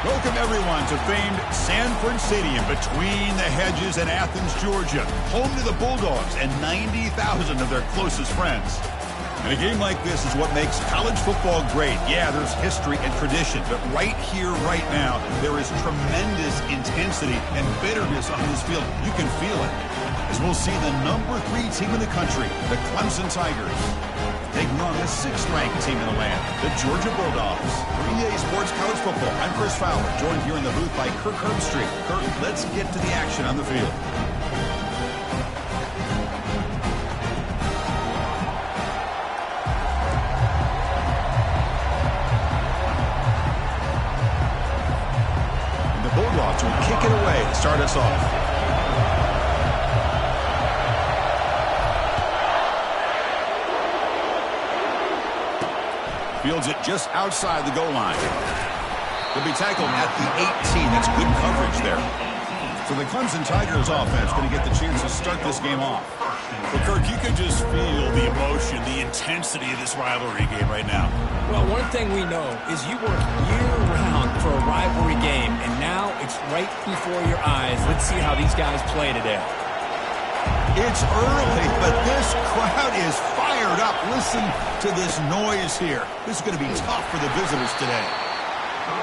Welcome, everyone, to famed Sanford Stadium between the hedges in Athens, Georgia, home to the Bulldogs and 90,000 of their closest friends. And a game like this is what makes college football great. Yeah, there's history and tradition, but right here, right now, there is tremendous intensity and bitterness on this field. You can feel it. As we'll see the number 3 team in the country, the Clemson Tigers, taking on the 6th-ranked team in the land, the Georgia Bulldogs. For EA Sports College Football, I'm Chris Fowler, joined here in the booth by Kirk Herbstreit. Kirk, let's get to the action on the field. And the Bulldogs will kick it away to start us off. Fields it just outside the goal line. He'll be tackled at the 18. That's good coverage there. So the Clemson Tigers offense going to get the chance to start this game off. Well, Kirk, you can just feel the emotion, the intensity of this rivalry game right now. Well, one thing we know is you work year-round for a rivalry game, and now it's right before your eyes. Let's see how these guys play today. It's early, but this crowd is fired up. Listen to this noise here. This is going to be tough for the visitors today.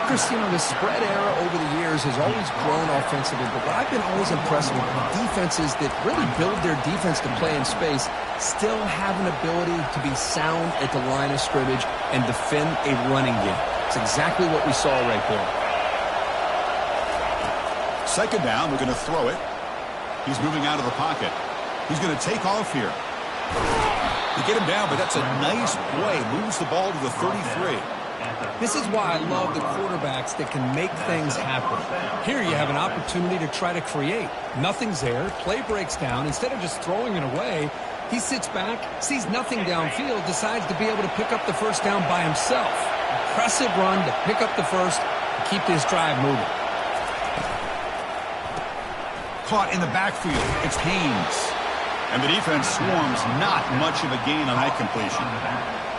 Chris, the spread era over the years has always grown offensively, but what I've been always impressed with defenses that really build their defense to play in space still have an ability to be sound at the line of scrimmage and defend a running game. It's exactly what we saw right there. Second down, we're going to throw it. He's moving out of the pocket. He's going to take off here. They get him down, but that's a nice play. Moves the ball to the 33. This is why I love the quarterbacks that can make things happen. Here you have an opportunity to try to create. Nothing's there. Play breaks down. Instead of just throwing it away, he sits back, sees nothing downfield, decides to be able to pick up the first down by himself. Impressive run to pick up the first and keep this drive moving. Caught in the backfield. It's Haynes. And the defense swarms, not much of a gain on that completion.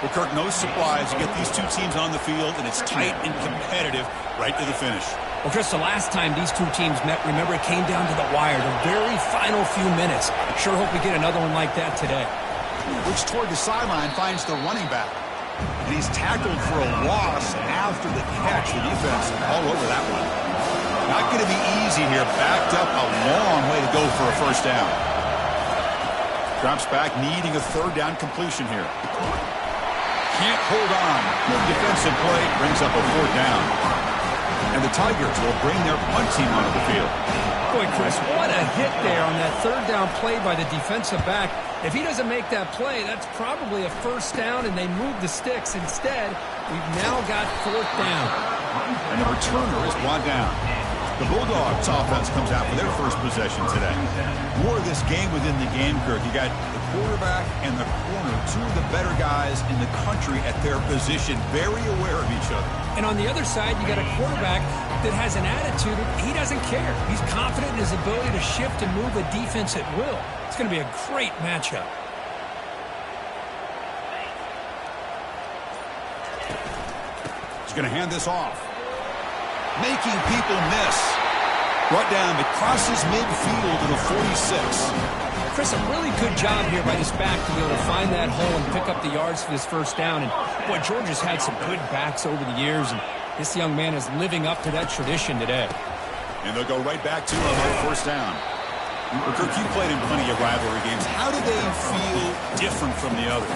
Well, Kirk, no surprise. You get these two teams on the field, and it's tight and competitive right to the finish. Well, Chris, the last time these two teams met, remember, it came down to the wire, the very final few minutes. Sure hope we get another one like that today. Looks toward the sideline, finds the running back. And he's tackled for a loss after the catch. The defense all over that one. Not going to be easy here. Backed up a long way to go for a first down. Drops back, needing a third down completion here. Can't hold on. Good defensive play brings up a fourth down. And the Tigers will bring their punt team onto the field. Boy, Chris, what a hit there on that third down play by the defensive back. If he doesn't make that play, that's probably a first down, and they move the sticks. Instead, we've now got fourth down. And the returner is brought down. The Bulldogs offense comes out for their first possession today. More of this game within the game, Kirk. You got the quarterback and the corner, two of the better guys in the country at their position, very aware of each other. And on the other side, you got a quarterback that has an attitude. He doesn't care. He's confident in his ability to shift and move a defense at will. It's going to be a great matchup. He's going to hand this off. Making people miss. Brought down, but crosses midfield to the 46. Chris, a really good job here by this back to be able to find that hole and pick up the yards for this first down. And, boy, Georgia's had some good backs over the years, and this young man is living up to that tradition today. And they'll go right back to him on first down. Well, Kirk, you played in plenty of rivalry games. How do they feel different from the others?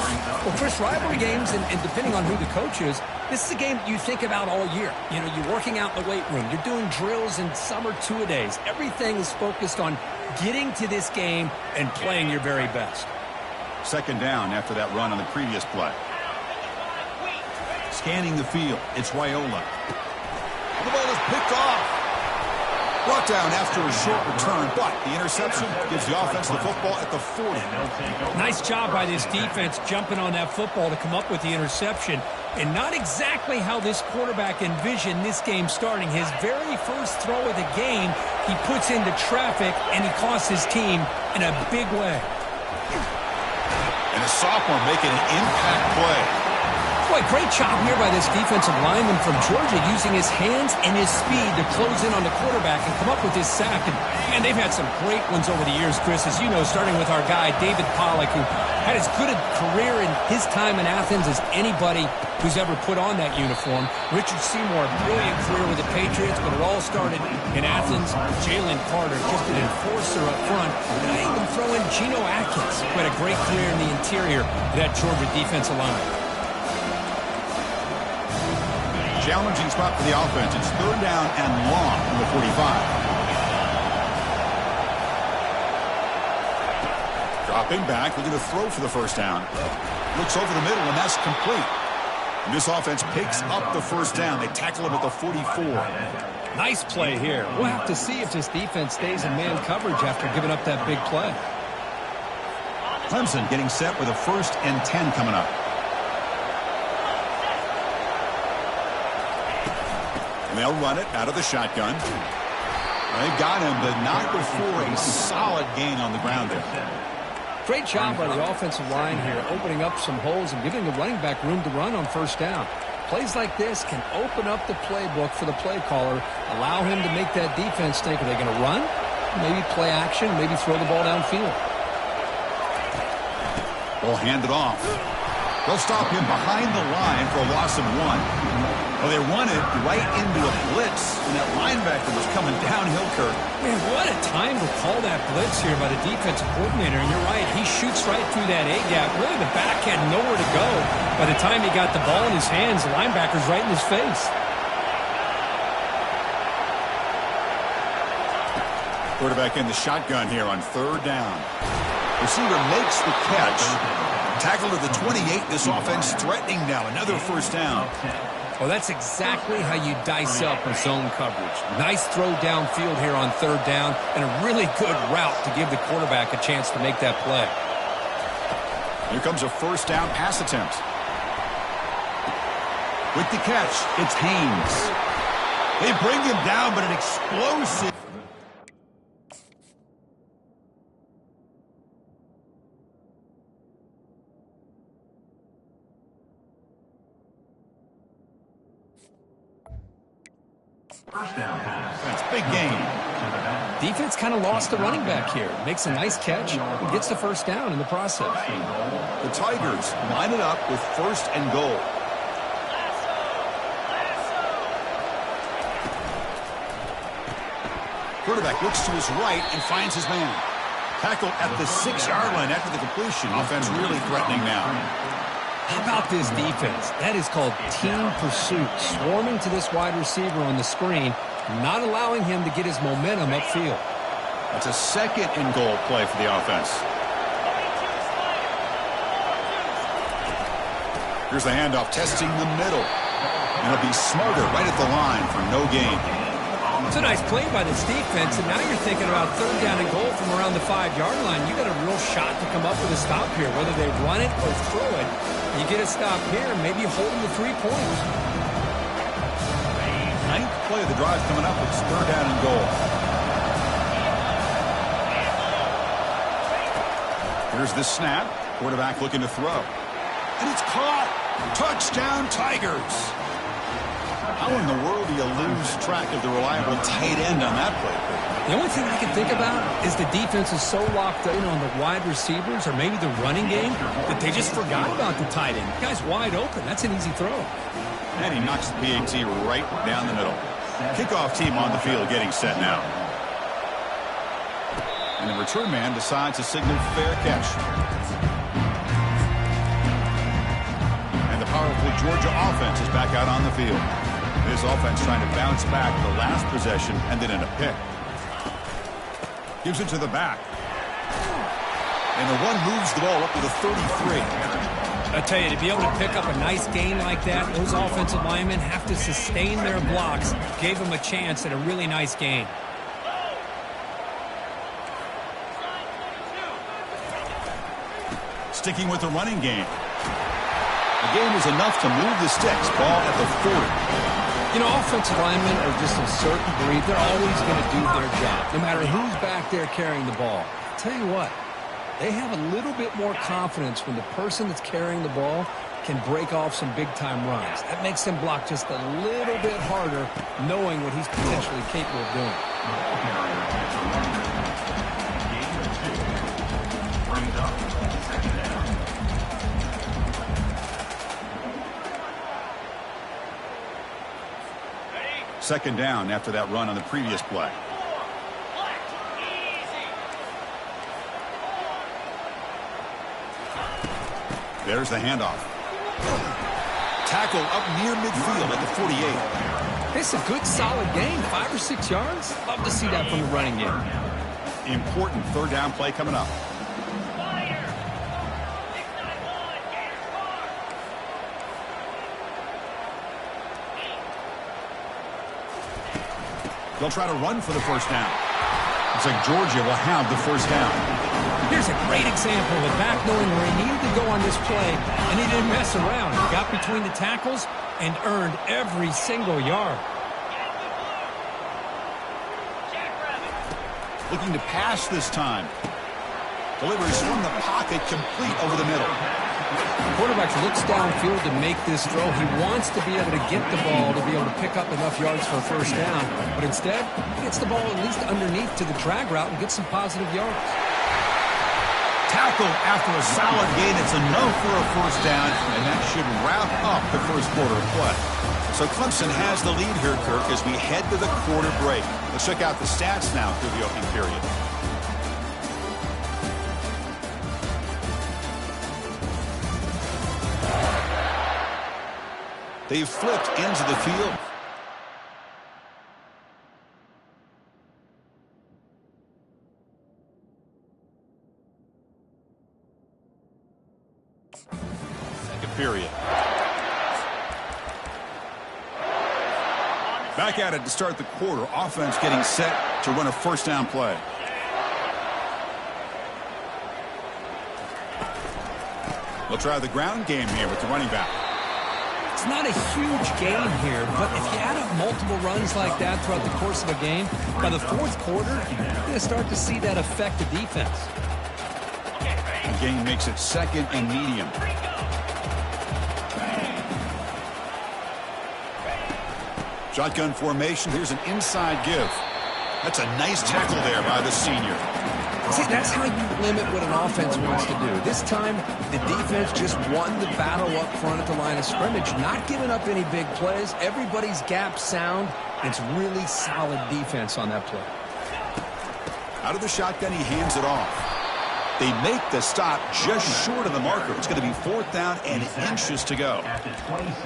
Well, Chris, rivalry games, and depending on who the coach is, this is a game you think about all year. You know, you're working out in the weight room. You're doing drills in summer two-a-days. Everything is focused on getting to this game and playing your very best. Second down after that run on the previous play. Scanning the field, it's Raiola. The ball is picked off. Brought down after a short return, but the interception gives the offense the football at the 40. Nice job by this defense jumping on that football to come up with the interception. And not exactly how this quarterback envisioned this game starting. His very first throw of the game, he puts into traffic, and he costs his team in a big way. And a sophomore making an impact play. Boy, great job here by this defensive lineman from Georgia using his hands and his speed to close in on the quarterback and come up with this sack. And, man, they've had some great ones over the years, Chris, as you know, starting with our guy, David Pollack, who had as good a career in his time in Athens as anybody who's ever put on that uniform. Richard Seymour, brilliant career with the Patriots, but it all started in Athens. Jalen Carter, just an enforcer up front. And I even throw in Geno Atkins, who had a great career in the interior of that Georgia defensive line. Challenging spot for the offense. It's 3rd down and long from the 45. Dropping back, looking to throw for the 1st down. Looks over the middle, and that's complete. And this offense picks up the 1st down. They tackle him at the 44. Nice play here. We'll have to see if this defense stays in man coverage after giving up that big play. Clemson getting set with a 1st and 10 coming up. And they'll run it out of the shotgun. They've got him, but not before a solid gain on the ground there. Great job by the offensive line here, opening up some holes and giving the running back room to run on 1st down. Plays like this can open up the playbook for the play caller, allow him to make that defense think, are they going to run? Maybe play action, maybe throw the ball downfield. Ball handed off. They'll stop him behind the line for a loss of 1. Well, they run it right into a blitz, and that linebacker was coming downhill, Kirk. Man, what a time to call that blitz here by the defensive coordinator. And you're right, he shoots right through that A-gap. Really, the back had nowhere to go. By the time he got the ball in his hands, the linebacker's right in his face. Quarterback in the shotgun here on 3rd down. Receiver makes the catch. Tackle to the 28. This offense threatening now. Another 1st down. Well, that's exactly how you dice up a zone coverage. Nice throw downfield here on 3rd down, and a really good route to give the quarterback a chance to make that play. Here comes a 1st down pass attempt. With the catch, it's Haynes. They bring him down, but an explosive. That's big game. Defense kind of lost the running back here. Makes a nice catch and gets the 1st down in the process. The Tigers line it up with 1st and goal. Quarterback looks to his right and finds his man. Tackle at the 6-yard line after the completion. Offense really threatening now. How about this defense? That is called team pursuit. Swarming to this wide receiver on the screen, not allowing him to get his momentum upfield. That's a 2nd and goal play for the offense. Here's the handoff, testing the middle. And it'll be Smarter right at the line for no gain. It's a nice play by this defense, and now you're thinking about 3rd down and goal from around the 5-yard line. You got a real shot to come up with a stop here, whether they run it or throw it. You get a stop here, and maybe hold them to 3 points. 9th play of the drive coming up. It's 3rd down and goal. Here's the snap. Quarterback looking to throw. And it's caught. Touchdown, Tigers. How in the world do you lose track of the reliable tight end on that play? The only thing I can think about is the defense is so locked in on the wide receivers or maybe the running game that they just forgot about the tight end. The guy's wide open. That's an easy throw. And he knocks the PAT right down the middle. Kickoff team on the field getting set now. And the return man decides to signal fair catch. And the powerful Georgia offense is back out on the field. This offense trying to bounce back the last possession and then in a pick. Gives it to the back. And the one moves the ball up to the 33. I tell you, to be able to pick up a nice gain like that, those offensive linemen have to sustain their blocks. Gave them a chance at a really nice gain. Sticking with the running game. The game is enough to move the sticks. Ball at the 40. You know, offensive linemen are just a certain breed. They're always going to do their job, no matter who's back there carrying the ball. I'll tell you what, they have a little bit more confidence when the person that's carrying the ball can break off some big-time runs. That makes him block just a little bit harder, knowing what he's potentially capable of doing. Second down after that run on the previous play. There's the handoff. Tackle up near midfield at the 48. It's a good, solid gain. 5 or 6 yards. Love to see that from the running game. Important third down play coming up. They'll try to run for the first down. Looks like Georgia will have the first down. Here's a great example of the back knowing where he needed to go on this play, and he didn't mess around. He got between the tackles and earned every single yard. Looking to pass this time. Delivers from the pocket, complete over the middle. The quarterback looks downfield to make this throw. He wants to be able to get the ball to be able to pick up enough yards for a first down. But instead, he gets the ball at least underneath to the drag route and gets some positive yards. Tackle after a solid gain. It's enough for a first down, and that should wrap up the first quarter of play. So Clemson has the lead here, Kirk, as we head to the quarter break. Let's check out the stats now through the opening period. They've flipped into the field. Second period. Back at it to start the quarter. Offense getting set to run a first down play. They'll try the ground game here with the running back. It's not a huge gain here, but if you add up multiple runs like that throughout the course of a game, by the fourth quarter, you're going to start to see that affect the defense. The gain makes it second and medium. Shotgun formation. Here's an inside give. That's a nice tackle there by the senior. See, that's how you limit what an offense wants to do. This time, the defense just won the battle up front at the line of scrimmage, not giving up any big plays. Everybody's gap sound. It's really solid defense on that play. Out of the shotgun, he hands it off. They make the stop just short of the marker. It's going to be fourth down and inches to go.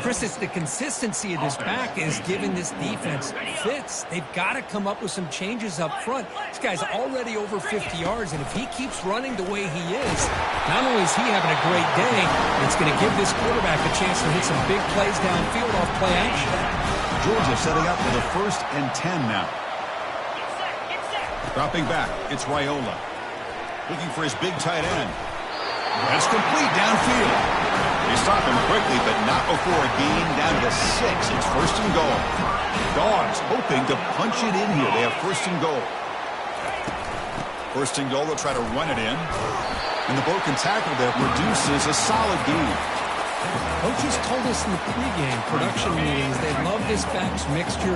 Chris, it's the consistency of this back is giving this defense fits. They've got to come up with some changes up front. This guy's already over 50 yards, and if he keeps running the way he is, not only is he having a great day, it's going to give this quarterback a chance to hit some big plays downfield off play action. Georgia setting up for the 1st and 10 now. Dropping back, it's Raiola. Looking for his big tight end. That's complete downfield. They stop him quickly, but not before a gain down to 6. It's 1st and goal. Dogs hoping to punch it in here. They have 1st and goal. 1st and goal, they'll try to run it in. And the broken tackle there produces a solid gain. Coaches told us in the pregame production meetings they love this back's mixture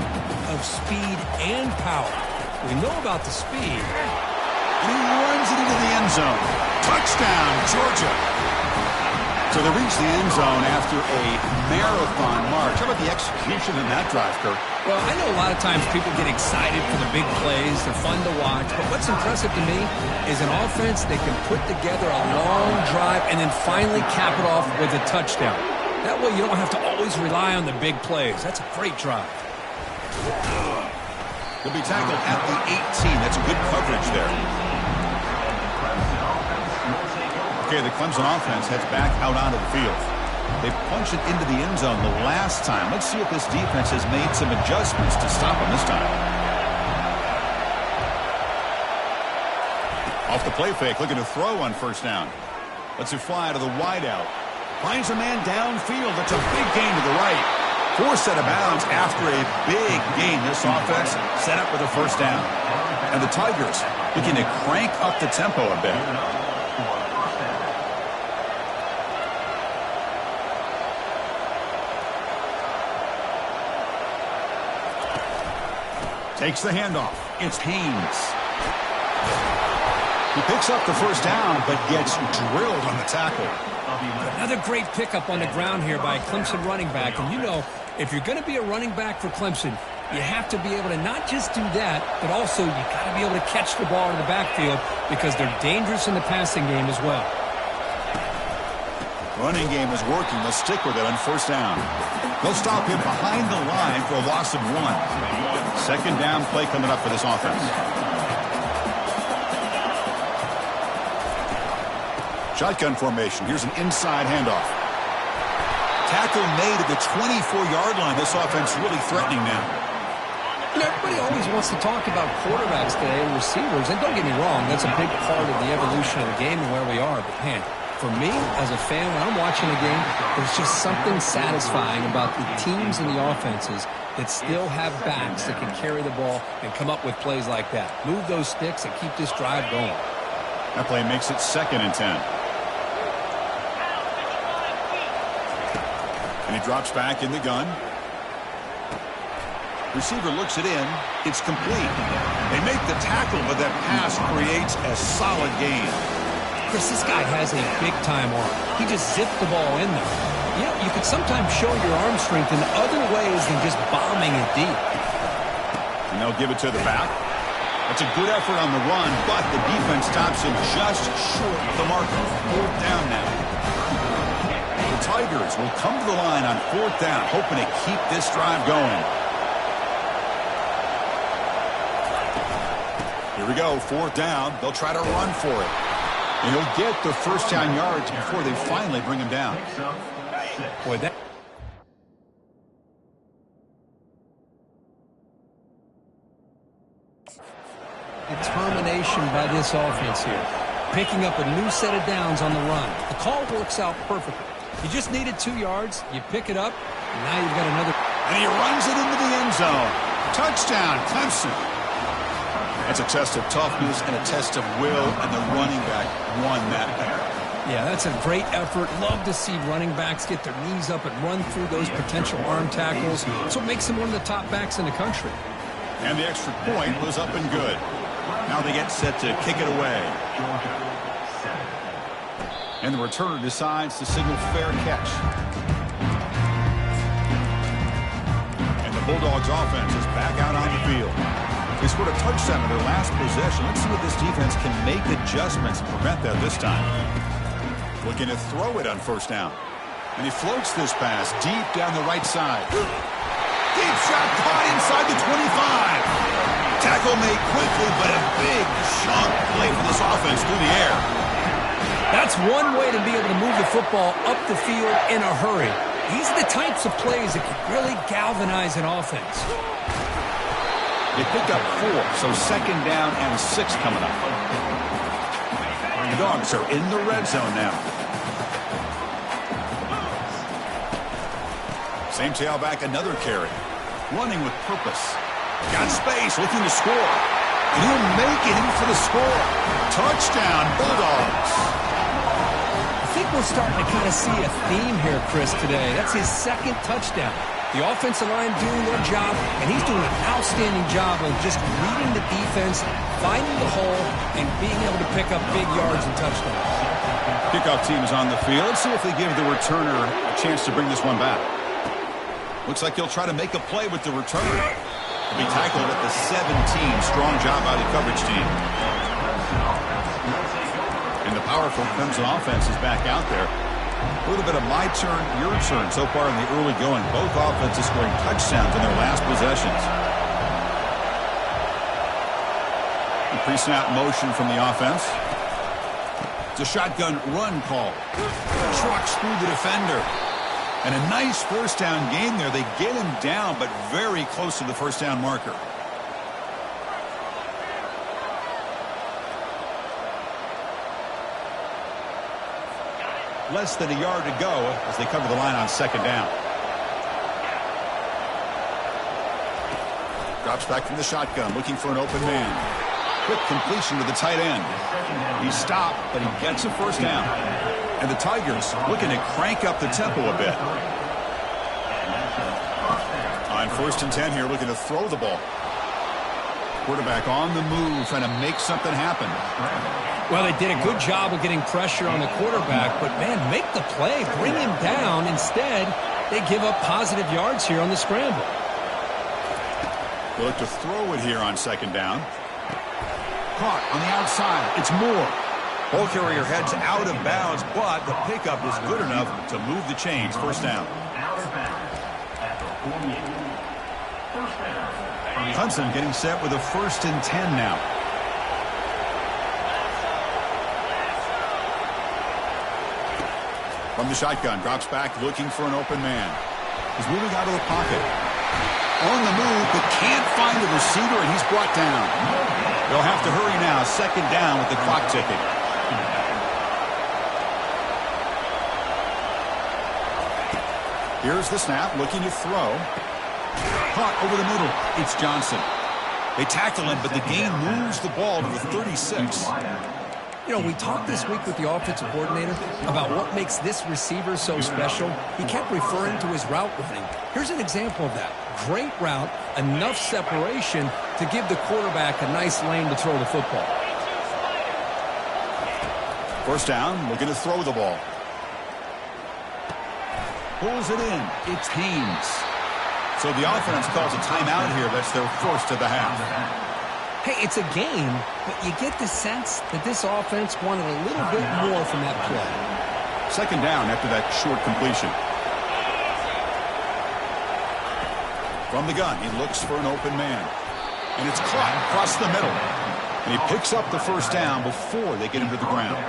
of speed and power. We know about the speed. And he runs it into the end zone. Touchdown, Georgia. So they reach the end zone after a marathon march. How about the execution in that drive, Kirk? Well, I know a lot of times people get excited for the big plays. They're fun to watch. But what's impressive to me is an offense that can put together a long drive and then finally cap it off with a touchdown. That way you don't have to always rely on the big plays. That's a great drive. He'll be tackled at the 18. That's good coverage there. Okay, the Clemson offense heads back out onto the field. They punched it into the end zone the last time. Let's see if this defense has made some adjustments to stop them this time. Off the play fake, looking to throw on 1st down. Lets it fly to the wideout. Finds a man downfield. That's a big gain to the right. Forced out of bounds after a big gain. This offense set up with a 1st down. And the Tigers looking to crank up the tempo a bit. Takes the handoff. It's Haynes. He picks up the first down, but gets drilled on the tackle. Another great pickup on the ground here by a Clemson running back. And you know, if you're going to be a running back for Clemson, you have to be able to not just do that, but also you got to be able to catch the ball in the backfield because they're dangerous in the passing game as well. Running game is working. They'll stick with it on first down. They'll stop him behind the line for a loss of 1. Second down play coming up for this offense. Shotgun formation. Here's an inside handoff. Tackle made at the 24-yard line. This offense really threatening now. You know, everybody always wants to talk about quarterbacks today and receivers. And don't get me wrong, that's a big part of the evolution of the game and where we are. But, man, for me, as a fan, when I'm watching a game, there's just something satisfying about the teams and the offenses that still have backs that can carry the ball and come up with plays like that. Move those sticks and keep this drive going. That play makes it 2nd and 10. And he drops back in the gun. Receiver looks it in. It's complete. They make the tackle, but that pass creates a solid gain. Chris, this guy has a big-time arm. He just zipped the ball in there. You know, you can sometimes show your arm strength in other ways than just bombing it deep. And they'll give it to the back. That's a good effort on the run, but the defense stops him just short of the marker. 4th down now. The Tigers will come to the line on 4th down, hoping to keep this drive going. Here we go, 4th down. They'll try to run for it. And he'll get the first down yards before they finally bring him down. Boy, that... Determination by this offense here. Picking up a new set of downs on the run. The call works out perfectly. You just needed 2 yards. You pick it up, and now you've got another... And he runs it into the end zone. Touchdown, Clemson. That's a test of toughness and a test of will, and the running back won that battle. Yeah, that's a great effort. Love to see running backs get their knees up and run through those potential arm tackles. That's what makes them one of the top backs in the country. And the extra point was up and good. Now they get set to kick it away. And the returner decides to signal fair catch. And the Bulldogs offense is back out on the field. They scored a touchdown in their last possession. Let's see what this defense can make adjustments to prevent that this time. Looking to throw it on first down. And he floats this pass deep down the right side. Deep shot caught inside the 25. Tackle made quickly, but a big chunk play for this offense through the air. That's one way to be able to move the football up the field in a hurry. These are the types of plays that can really galvanize an offense. They picked up 4, so 2nd down and 6 coming up. The Dogs are in the red zone now. Same tailback, another carry. Running with purpose. Got space, looking to score. And he'll make it in for the score. Touchdown, Bulldogs. I think we're starting to kind of see a theme here, Chris, today. That's his 2nd touchdown. The offensive line doing their job, and he's doing an outstanding job of just reading the defense, finding the hole, and being able to pick up big yards and touchdowns. Kickoff team is on the field. Let's see if they give the returner a chance to bring this one back. Looks like he'll try to make a play with the return. He'll be tackled at the 17. Strong job by the coverage team. And the powerful Clemson offense is back out there. A little bit of my turn, your turn so far in the early going. Both offenses scoring touchdowns in their last possessions. The pre-snap motion from the offense. It's a shotgun run call. Trucks through the defender. And a nice first down game there. They get him down, but very close to the first down marker. Less than a yard to go as they cover the line on 2nd down. Drops back from the shotgun, looking for an open man. Quick completion to the tight end. He stopped, but he gets a first down. And the Tigers looking to crank up the tempo a bit. On 1st and 10 here, looking to throw the ball. Quarterback on the move, trying to make something happen. Well, they did a good job of getting pressure on the quarterback, but, man, make the play. Bring him down. Instead, they give up positive yards here on the scramble. They look to throw it here on second down. Caught on the outside. It's Moore. Ball carrier heads out of bounds, but the pickup is good enough to move the chains. First down. Hudson getting set with a 1st and 10 now. From the shotgun, drops back looking for an open man. He's moving out of the pocket. On the move, but can't find the receiver, and he's brought down. They'll have to hurry now. Second down with the clock ticking. Here's the snap, looking to throw. Caught over the middle. It's Johnson. They tackle him, but the gain moves the ball to the 36. You know, we talked this week with the offensive coordinator about what makes this receiver so special. He kept referring to his route running. Here's an example of that. Great route, enough separation to give the quarterback a nice lane to throw the football. First down, looking to throw the ball. Pulls it in. It's Haynes. So the offense calls a timeout here. That's their first of the half. Hey, it's a game, but you get the sense that this offense wanted a little bit more from that play. Second down after that short completion. From the gun, he looks for an open man. And it's caught across the middle. And he picks up the first down before they get him to the ground.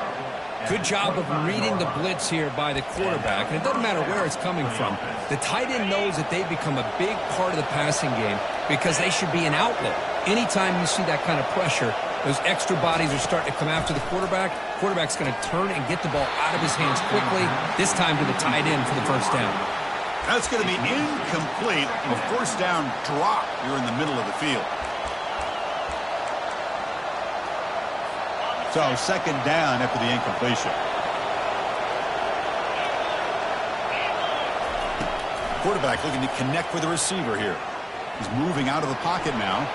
Good job of reading the blitz here by the quarterback. And it doesn't matter where it's coming from. The tight end knows that they've become a big part of the passing game because they should be an outlet. Anytime you see that kind of pressure, those extra bodies are starting to come after the quarterback. Quarterback's going to turn and get the ball out of his hands quickly, this time to the tight end for the first down. That's going to be incomplete. A first down drop. You're in the middle of the field. So second down after the incompletion. Quarterback looking to connect with the receiver here. He's moving out of the pocket now.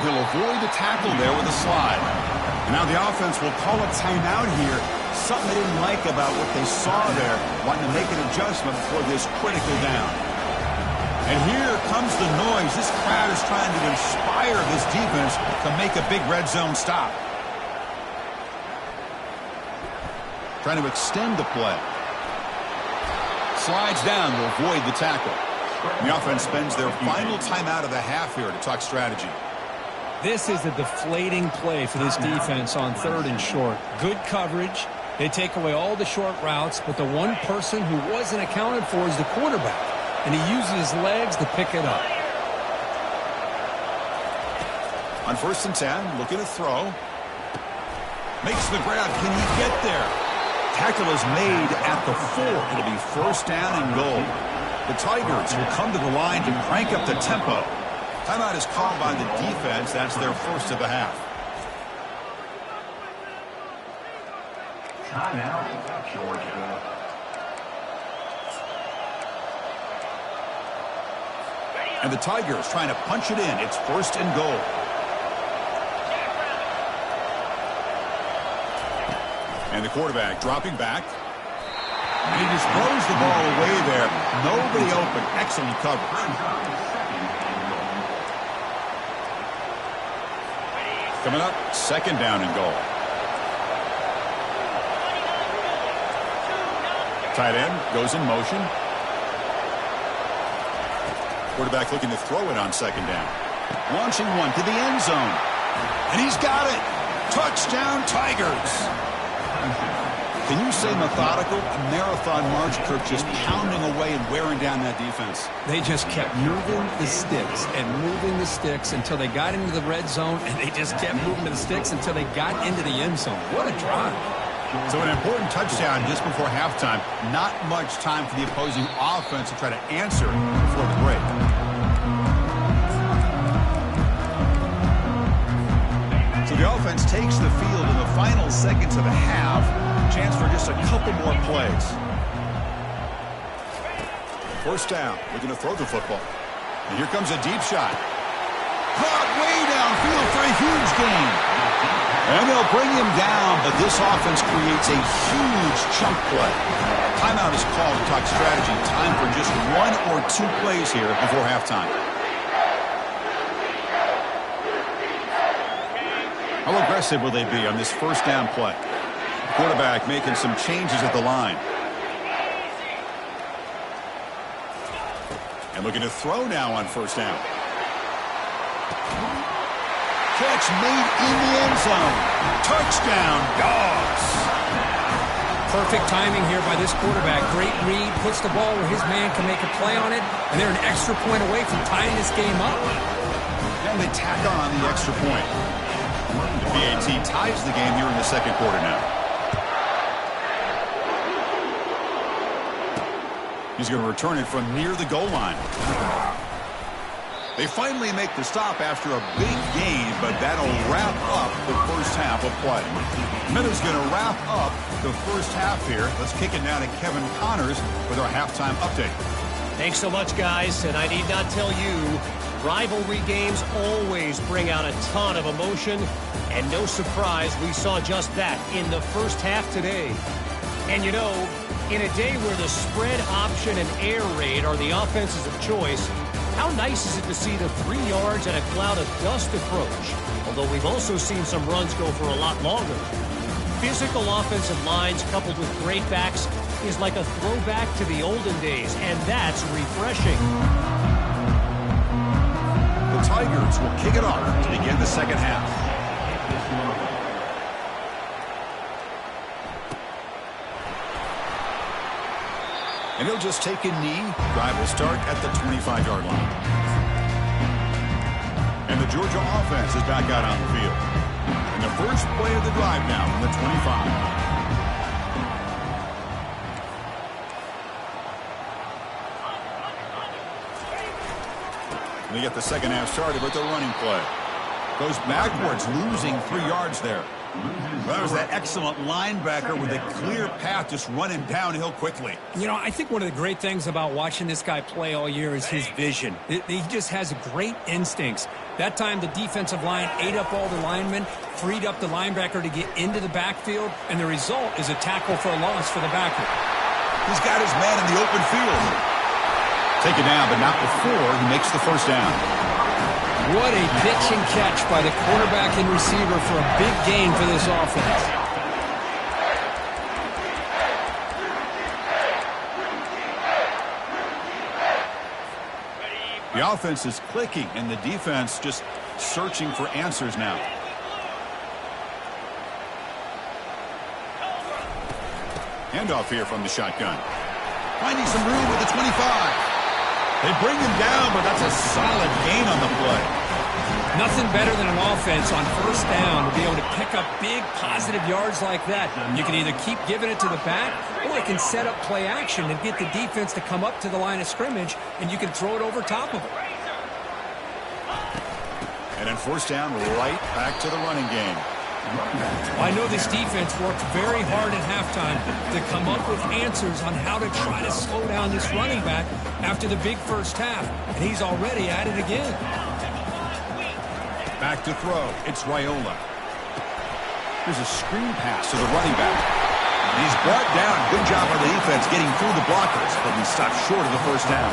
He'll avoid the tackle there with a slide. And now the offense will call a timeout here. Something they didn't like about what they saw there, wanting to make an adjustment for this critical down. And here comes the noise. This crowd is trying to inspire this defense to make a big red zone stop. Trying to extend the play. Slides down to avoid the tackle. The offense spends their final timeout of the half here to talk strategy. This is a deflating play for this defense on 3rd and short. Good coverage. They take away all the short routes, but the one person who wasn't accounted for is the quarterback. And he uses his legs to pick it up. On 1st and 10, looking to throw. Makes the grab. Can he get there? Tackle is made at the 4. It'll be first down and goal. The Tigers will come to the line to crank up the tempo. Timeout is called by the defense. That's their first of the half. Timeout, Georgia. And the Tigers trying to punch it in. It's first and goal. And the quarterback dropping back. And he just throws the ball away there. Nobody open. Excellent coverage. Coming up, second down and goal. Tight end goes in motion. Quarterback looking to throw it on second down. Launching one to the end zone. And he's got it. Touchdown, Tigers. Can you say methodical? A marathon march, Kirk, just pounding away and wearing down that defense. They just kept moving the sticks and moving the sticks until they got into the red zone, and they just kept moving the sticks until they got into the end zone. What a drive. So an important touchdown just before halftime. Not much time for the opposing offense to try to answer before the break. So the offense takes the field in the final seconds of the half. Chance for just a couple more plays. First down. Looking to throw the football. And here comes a deep shot. Caught way downfield gain. And they'll bring him down, but this offense creates a huge chunk play. Timeout is called to talk strategy. Time for just 1 or 2 plays here before halftime. How aggressive will they be on this first down play? Quarterback making some changes at the line. And looking to throw now on first down. Catch made in the end zone. Touchdown, Dogs. Perfect timing here by this quarterback. Great read, puts the ball where his man can make a play on it, and they're an extra point away from tying this game up. And they tack on the extra point. The PAT ties the game here in the second quarter now. He's going to return it from near the goal line. They finally make the stop after a big gain, but that'll wrap up the first half of play. Minutes going to wrap up the first half here. Let's kick it now to Kevin Connors with our halftime update. Thanks so much, guys, and I need not tell you, rivalry games always bring out a ton of emotion, and no surprise we saw just that in the first half today. And you know, in a day where the spread option and air raid are the offenses of choice, how nice is it to see the 3 yards and a cloud of dust approach? Although we've also seen some runs go for a lot longer. Physical offensive lines coupled with great backs is like a throwback to the olden days, and that's refreshing. The Tigers will kick it off to begin the second half. And he'll just take a knee. Drive will start at the 25-yard line. And the Georgia offense is back out on the field. And the first play of the drive now from the 25. And they get the second half started with the running play. Goes backwards, losing 3 yards there. That was that excellent linebacker with a clear path just running downhill quickly. You know, I think one of the great things about watching this guy play all year is his vision. He just has great instincts. That time the defensive line ate up all the linemen, freed up the linebacker to get into the backfield, and the result is a tackle for a loss for the backer. He's got his man in the open field. Take it down, but not before he makes the first down. What a pitch and catch by the quarterback and receiver for a big gain for this offense. The offense is clicking, and the defense just searching for answers now. Handoff here from the shotgun. Finding some room with the 25. They bring him down, but that's a solid gain on the play. Nothing better than an offense on first down to be able to pick up big positive yards like that. You can either keep giving it to the back, or they can set up play action and get the defense to come up to the line of scrimmage, and you can throw it over top of it. And then first down, right back to the running game. I know this defense worked very hard at halftime to come up with answers on how to try to slow down this running back after the big first half, and he's already at it again. Back to throw. It's Raiola. There's a screen pass to the running back. And he's brought down. Good job by the defense getting through the blockers, but we stopped short of the first down.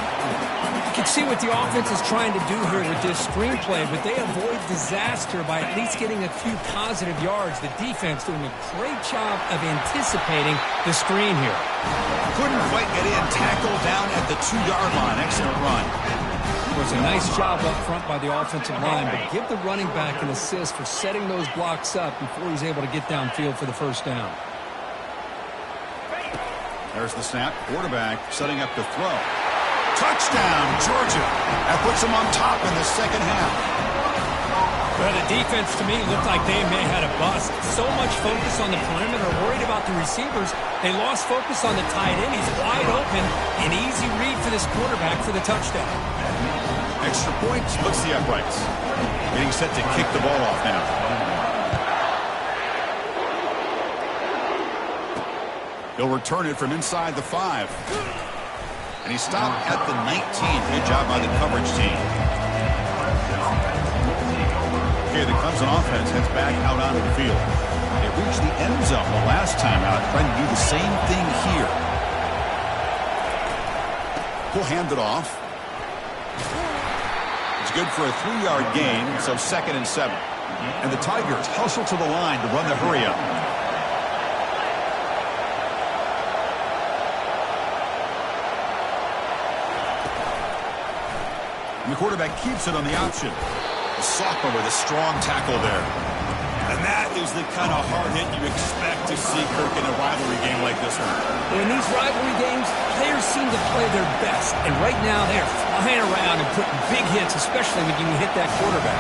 You can see what the offense is trying to do here with this screenplay, but they avoid disaster by at least getting a few positive yards. The defense doing a great job of anticipating the screen here. Couldn't quite get in. Tackle down at the 2-yard line. Excellent run. It was a nice job up front by the offensive line, but give the running back an assist for setting those blocks up before he's able to get downfield for the first down. There's the snap. Quarterback setting up to throw. Touchdown, Georgia. That puts them on top in the second half. Well, the defense, to me, looked like they may have had a bust. So much focus on the perimeter, worried about the receivers. They lost focus on the tight end. He's wide open. An easy read for this quarterback for the touchdown. Extra point, splits the uprights. Getting set to kick the ball off now. He'll return it from inside the 5. And he stopped at the 19. Good job by the coverage team. Okay, the Clemson offense heads back out onto the field. They reached the end zone the last time out, trying to do the same thing here. We'll hand it off. It's good for a 3-yard gain, so 2nd and 7. And the Tigers hustle to the line to run the hurry-up. And the quarterback keeps it on the option. The sophomore with a strong tackle there. And that is the kind of hard hit you expect to see, Kirk, in a rivalry game like this one. In these rivalry games, players seem to play their best. And right now, they're flying around and putting big hits, especially when you hit that quarterback.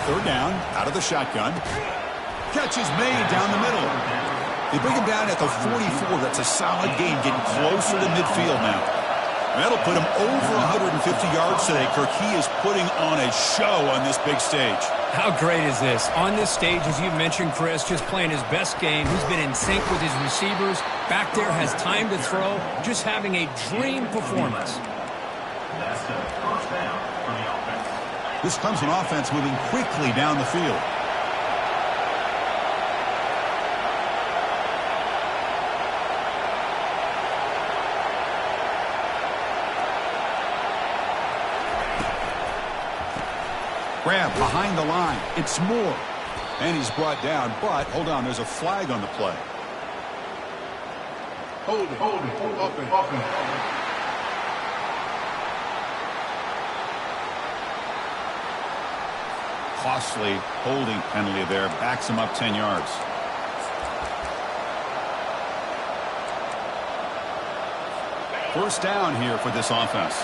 3rd down, out of the shotgun. Catch is made down the middle. They bring him down at the 44. That's a solid gain, getting closer to midfield now. That'll put him over 150 yards today, Kirk. He is putting on a show on this big stage. How great is this? On this stage, as you mentioned, Chris, just playing his best game. He's been in sync with his receivers. Back there, has time to throw. Just having a dream performance. That's the first down for the offense. This Clemson offense moving quickly down the field. Grab behind the line. It's Moore. And he's brought down, but hold on, there's a flag on the play. Hold it. Offense. Costly holding penalty there. Backs him up 10 yards. First down here for this offense.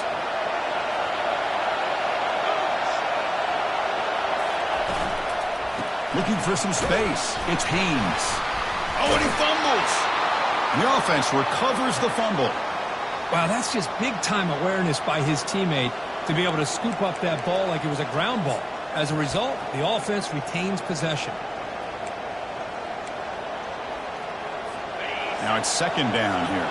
Looking for some space. It's Haynes. Oh, and he fumbles. And the offense recovers the fumble. Wow, that's just big-time awareness by his teammate to be able to scoop up that ball like it was a ground ball. As a result, the offense retains possession. Now it's 2nd down here.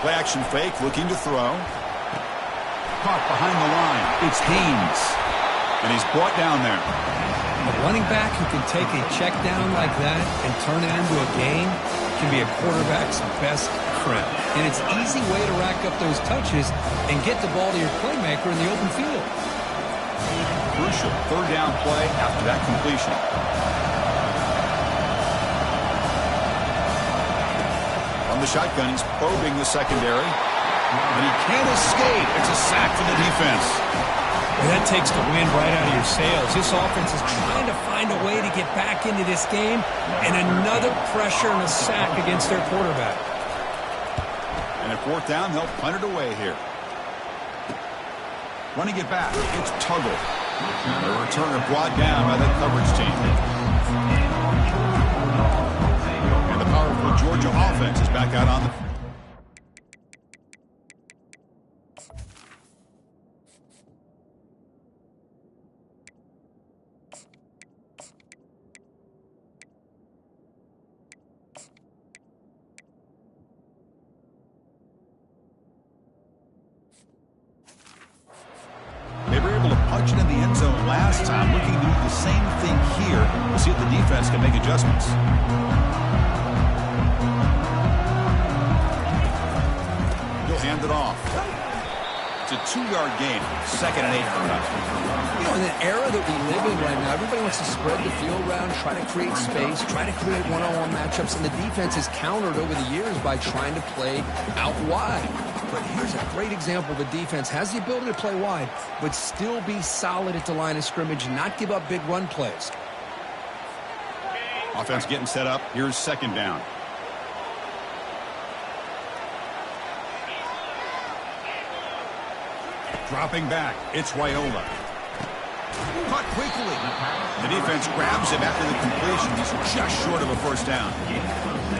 Play action fake, looking to throw. Caught behind the line. It's Haynes. And he's brought down there. A running back who can take a check down like that and turn it into a gain can be a quarterback's best friend. And it's an easy way to rack up those touches and get the ball to your playmaker in the open field. Crucial 3rd down play after that completion. From the shotgun, he's probing the secondary. And he can't escape. It's a sack for the defense. Well, that takes the wind right out of your sails. This offense is trying to find a way to get back into this game, and another pressure and a sack against their quarterback. And at 4th down, they'll punt it away here. Running it back, it's Tuggle. The returner brought down by the coverage team. And the powerful Georgia offense is back out on the field. They were able to punch it in the end zone last time, looking to do the same thing here to see if the defense can make adjustments. He'll hand it off. It's a 2-yard gain, 2nd and 8 for them. You know, in an era that we live in right now, everybody wants to spread the field around, try to create space, try to create one-on-one matchups, and the defense is countered over the years by trying to play out wide. But here's a great example. The defense has the ability to play wide, but still be solid at the line of scrimmage and not give up big run plays. Offense getting set up. Here's 2nd down. Dropping back, it's Raiola. Caught quickly. The defense grabs him after the completion. He's just short of a 1st down.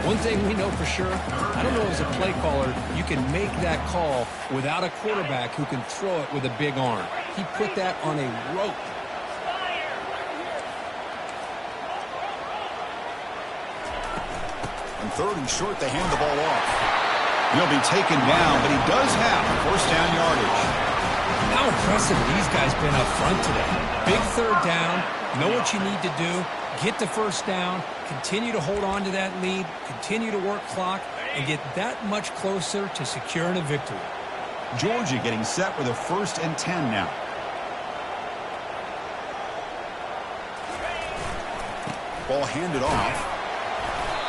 One thing we know for sure, I don't know as a play caller, you can make that call without a quarterback who can throw it with a big arm. He put that on a rope. On 3rd and short, they hand the ball off. He'll be taken down, but he does have 1st down yardage. How impressive these guys been up front today. Big third down, know what you need to do, get the first down, continue to hold on to that lead, continue to work clock, and get that much closer to securing a victory. Georgia getting set with a 1st and 10 now. Ball handed off.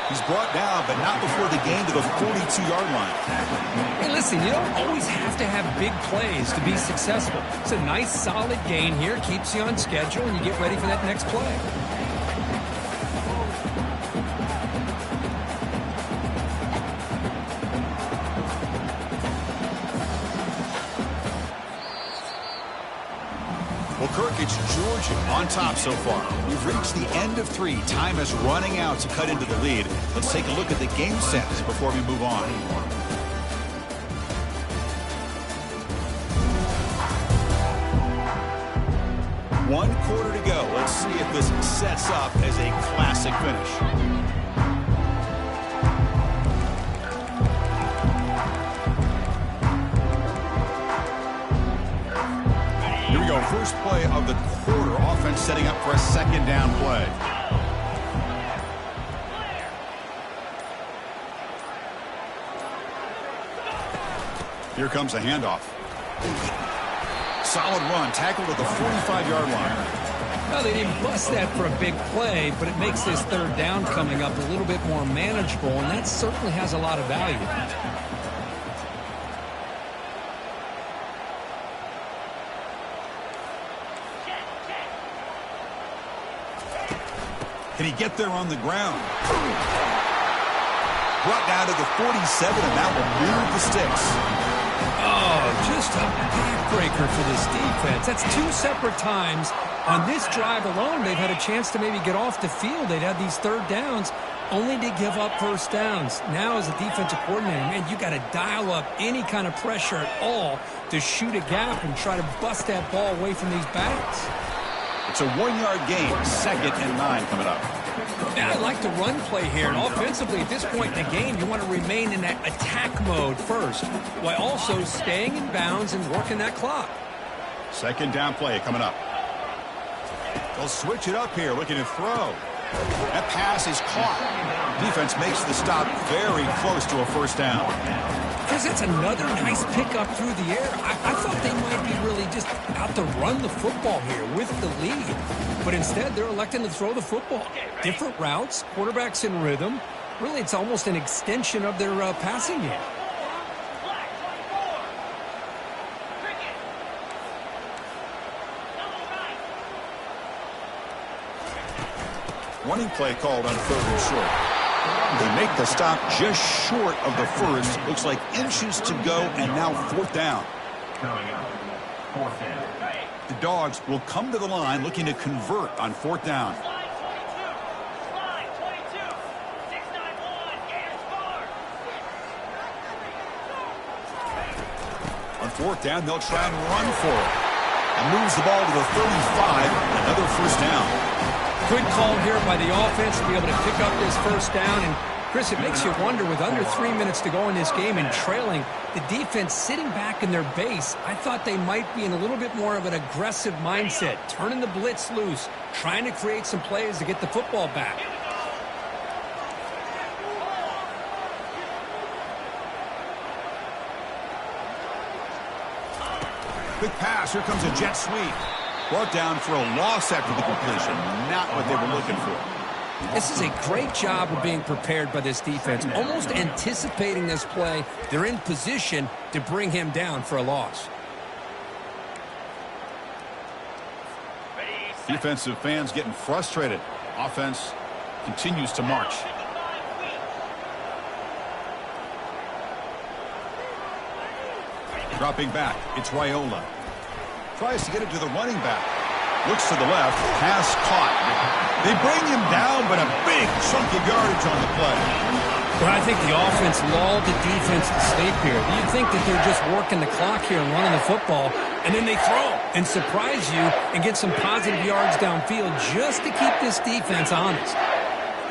He's brought down, but not before the gain to the 42-yard line. Hey, listen, you don't always have to have big plays to be successful. It's a nice, solid gain here. Keeps you on schedule, and you get ready for that next play. Well, Kirk, it's Georgia on top so far. We've reached the end of 3. Time is running out to cut into the lead. Let's take a look at the game sense before we move on. One quarter to go. Let's see if this sets up as a classic finish. Here we go. First play of the quarter. Offense setting up for a 2nd down play. Here comes a handoff. Solid run. Tackled at the 45-yard line. Well, they didn't bust that for a big play, but it makes this 3rd down coming up a little bit more manageable, and that certainly has a lot of value. Can he get there on the ground? Brought down to the 47, and that will move the sticks. Oh, just a backbreaker for this defense. That's 2 separate times. On this drive alone, they've had a chance to maybe get off the field. They'd had these 3rd downs, only to give up 1st downs. Now, as a defensive coordinator, man, you got to dial up any kind of pressure at all to shoot a gap and try to bust that ball away from these backs. It's a 1-yard gain. 2nd and 9 coming up. Yeah, I like the run play here. And offensively, at this point in the game, you want to remain in that attack mode first, while also staying in bounds and working that clock. 2nd down play coming up. They'll switch it up here, looking to throw. That pass is caught. Defense makes the stop very close to a 1st down. Because it's another nice pickup through the air. I thought they might be really just out to run the football here with the lead. But instead, they're electing to throw the football. Different routes, quarterbacks in rhythm. Really, it's almost an extension of their passing game. Running play called on 3rd and short. They make the stop just short of the 1st. Looks like inches to go, and now 4th down. Coming up, 4th down. The Dogs will come to the line looking to convert on 4th down. On 4th down, they'll try and run for it. And moves the ball to the 35. Another 1st down. Good call here by the offense to be able to pick up this 1st down. And, Chris, it makes you wonder, with under 3 minutes to go in this game and trailing, the defense sitting back in their base, I thought they might be in a little bit more of an aggressive mindset, turning the blitz loose, trying to create some plays to get the football back. Quick pass. Here comes a jet sweep. Brought down for a loss after the completion. Not what they were looking for. This is a great job of being prepared by this defense, almost anticipating this play. They're in position to bring him down for a loss. Defensive fans getting frustrated. Offense continues to march. Dropping back, it's Raiola. Tries to get it to the running back. Looks to the left, pass caught. They bring him down, but a big chunk of yardage on the play. Well, I think the offense lulled the defense to sleep here. You'd think that they're just working the clock here and running the football, and then they throw and surprise you and get some positive yards downfield just to keep this defense honest.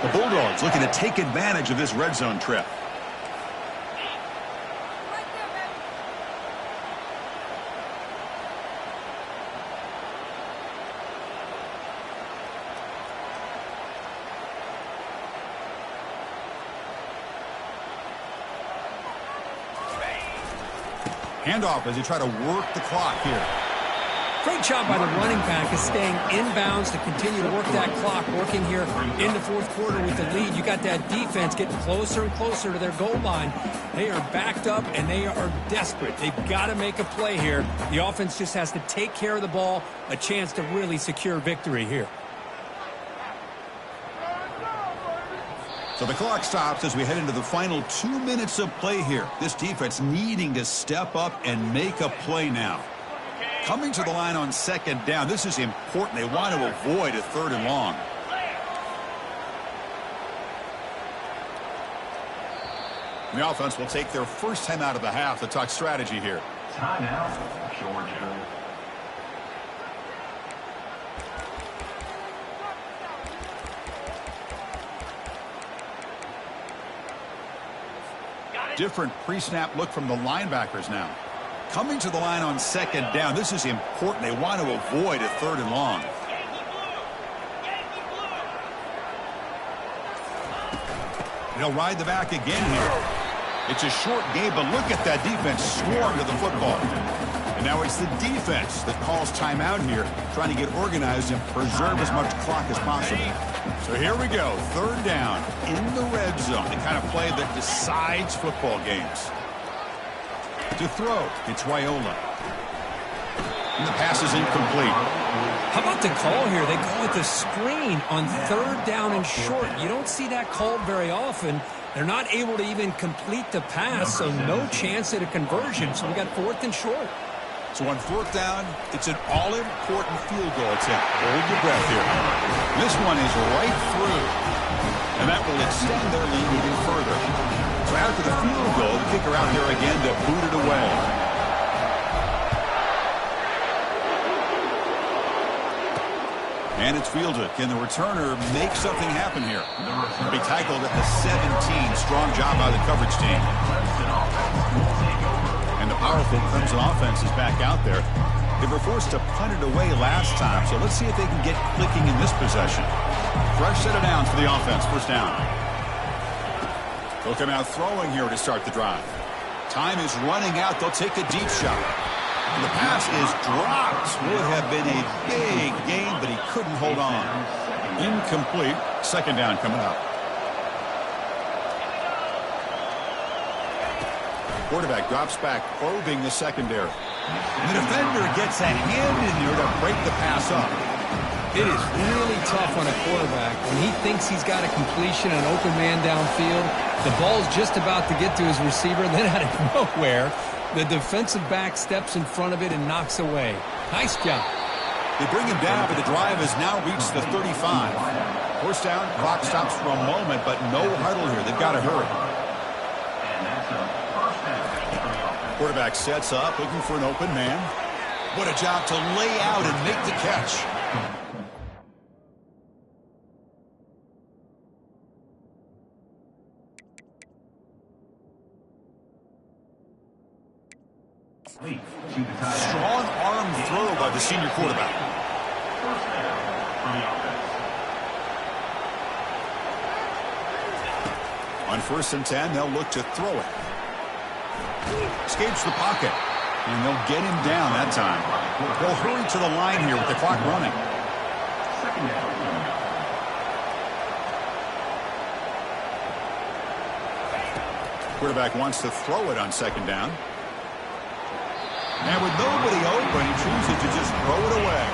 The Bulldogs looking to take advantage of this red zone trip. Handoff as they try to work the clock here. Great job by the running back is staying inbounds to continue to work that clock, working here in the fourth quarter with the lead. You got that defense getting closer and closer to their goal line. They are backed up, and they are desperate. They've got to make a play here. The offense just has to take care of the ball, a chance to really secure victory here. So the clock stops as we head into the final 2 minutes of play here. This defense needing to step up and make a play now. Coming to the line on second down. This is important. They want to avoid a third and long. The offense will take their first time out of the half to talk strategy here. Timeout, Georgia. Different pre-snap look from the linebackers now. Coming to the line on second down. This is important. They want to avoid a third and long. They'll ride the back again here. It's a short game, but look at that defense swarm to the football. And now it's the defense that calls timeout here, trying to get organized and preserve as much clock as possible. So here we go, third down in the red zone, the kind of play that decides football games. To throw, it's Raiola. And the pass is incomplete. How about the call here? They call it the screen on third down and short. You don't see that called very often. They're not able to even complete the pass, so no chance at a conversion. So we got fourth and short. So on fourth down, it's an all-important field goal attempt. Hold your breath here. This one is right through. And that will extend their lead even further. So after the field goal, the kicker out there again to boot it away. And it's fielded. Can the returner make something happen here? He'll be tackled at the 17. Strong job by the coverage team. And the powerful Clemson offense is back out there. They were forced to punt it away last time, so let's see if they can get clicking in this possession. Fresh set of downs for the offense. First down. They'll come out throwing here to start the drive. Time is running out. They'll take a deep shot. And the pass is dropped. Would have been a big gain, but he couldn't hold on. Incomplete. Second down coming up. Quarterback drops back, probing the secondary. And the defender gets a hand in there to break the pass up. It is really tough on a quarterback when he thinks he's got a completion and an open man downfield. The ball's just about to get to his receiver, and then out of nowhere, the defensive back steps in front of it and knocks away. Nice job. They bring him down, but the drive has now reached the 35. First down, clock stops for a moment, but no huddle here. They've got to hurry. Quarterback sets up, looking for an open man. What a job to lay out and make the catch. Strong arm throw by the senior quarterback. On 1st and 10, they'll look to throw it. Escapes the pocket, and they'll get him down that time. They'll hurry to the line here with the clock running. Quarterback wants to throw it on second down. And with nobody open, he chooses to just throw it away.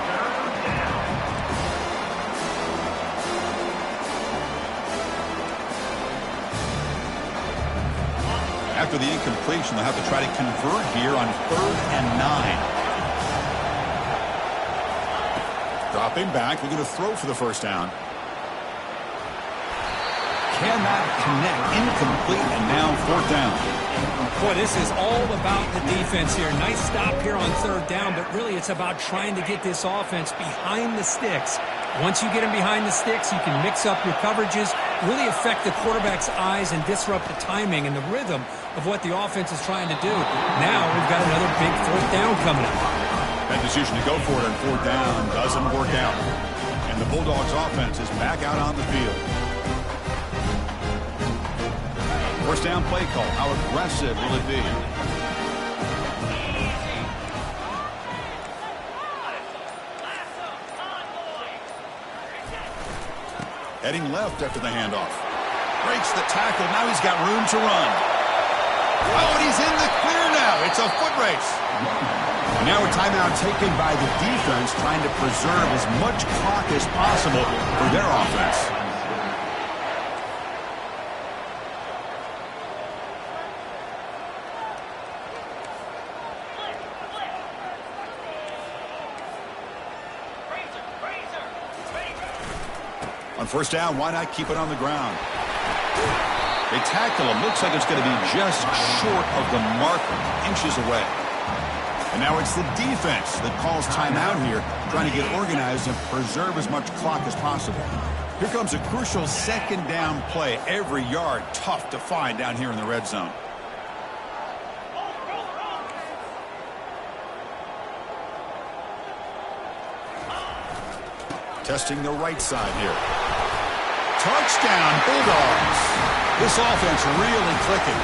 After the incompletion, they'll have to try to convert here on 3rd and 9. Dropping back, looking to throw for the first down. Cannot connect, incomplete, and now 4th down. Boy, this is all about the defense here. Nice stop here on 3rd down, but really it's about trying to get this offense behind the sticks. Once you get them behind the sticks, you can mix up your coverages, really affect the quarterback's eyes and disrupt the timing and the rhythm of what the offense is trying to do. Now we've got another big 4th down coming up. That decision to go for it on 4th down doesn't work out. And the Bulldogs offense is back out on the field. First down play call. How aggressive will it be? Heading left after the handoff. Breaks the tackle. Now he's got room to run. Oh, and he's in the clear now. It's a foot race. And now a timeout taken by the defense, trying to preserve as much clock as possible for their offense. On first down, why not keep it on the ground? They tackle him. Looks like it's going to be just short of the marker, inches away. And now it's the defense that calls timeout here, trying to get organized and preserve as much clock as possible. Here comes a crucial second down play. Every yard tough to find down here in the red zone. Testing the right side here. Touchdown, Bulldogs. This offense really clicking.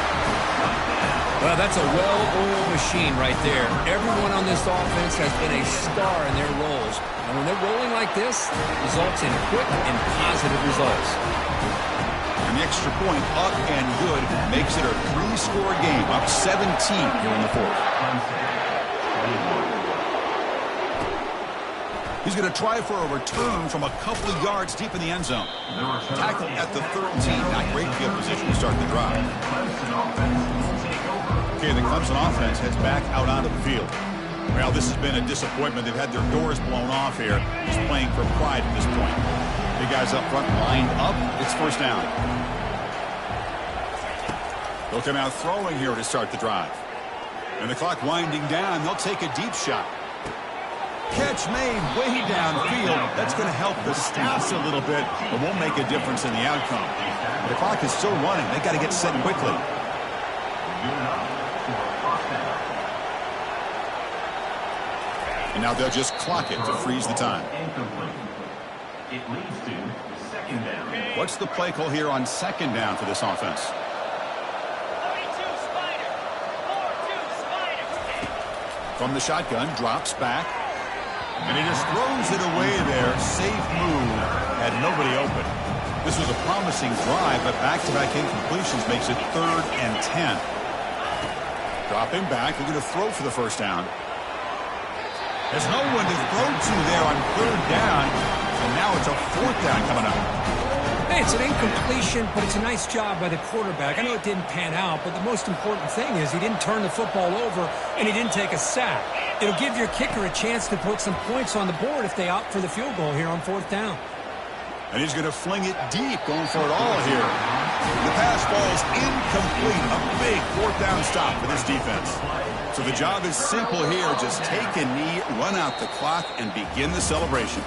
Well, that's a well-oiled machine right there. Everyone on this offense has been a star in their roles. And when they're rolling like this, results in quick and positive results. And the extra point up and good makes it a 3-score game, up 17 here in the fourth. He's going to try for a return from a couple of yards deep in the end zone. Tackled at the 13. Not great field position to start the drive. Okay, the Clemson offense heads back out onto the field. Well, this has been a disappointment. They've had their doors blown off here. Just playing for pride at this point. Big guys up front lined up. It's first down. They'll come out throwing here to start the drive. And the clock winding down. They'll take a deep shot. Catch made way downfield. That's going to help the stats a little bit, but won't make a difference in the outcome. The clock is still running. They've got to get set quickly. And now they'll just clock it to freeze the time. It leads to second down. What's the play call here on second down for this offense? From the shotgun, drops back. And he just throws it away there. Safe move. Had nobody open. This was a promising drive, but back-to-back incompletions makes it 3rd and 10. Dropping back. They're going to throw for the first down. There's no one to throw to there on 3rd down. And now it's a 4th down coming up. Hey, it's an incompletion, but it's a nice job by the quarterback. I know it didn't pan out, but the most important thing is he didn't turn the football over and he didn't take a sack. It'll give your kicker a chance to put some points on the board if they opt for the field goal here on 4th down. And he's going to fling it deep, going for it all here. The pass ball's incomplete. A big 4th down stop for this defense. So the job is simple here. Just take a knee, run out the clock, and begin the celebration.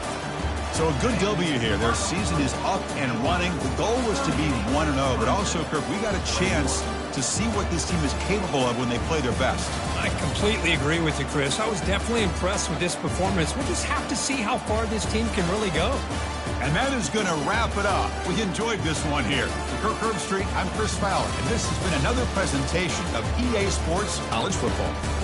So a good W here. Their season is up and running. The goal was to be 1-0, but also, Kirk, we got a chance to see what this team is capable of when they play their best. I completely agree with you, Chris. I was definitely impressed with this performance. We'll just have to see how far this team can really go. And that is going to wrap it up. We enjoyed this one here. For Kirk Herbstreit, I'm Chris Fowler, and this has been another presentation of EA Sports College Football.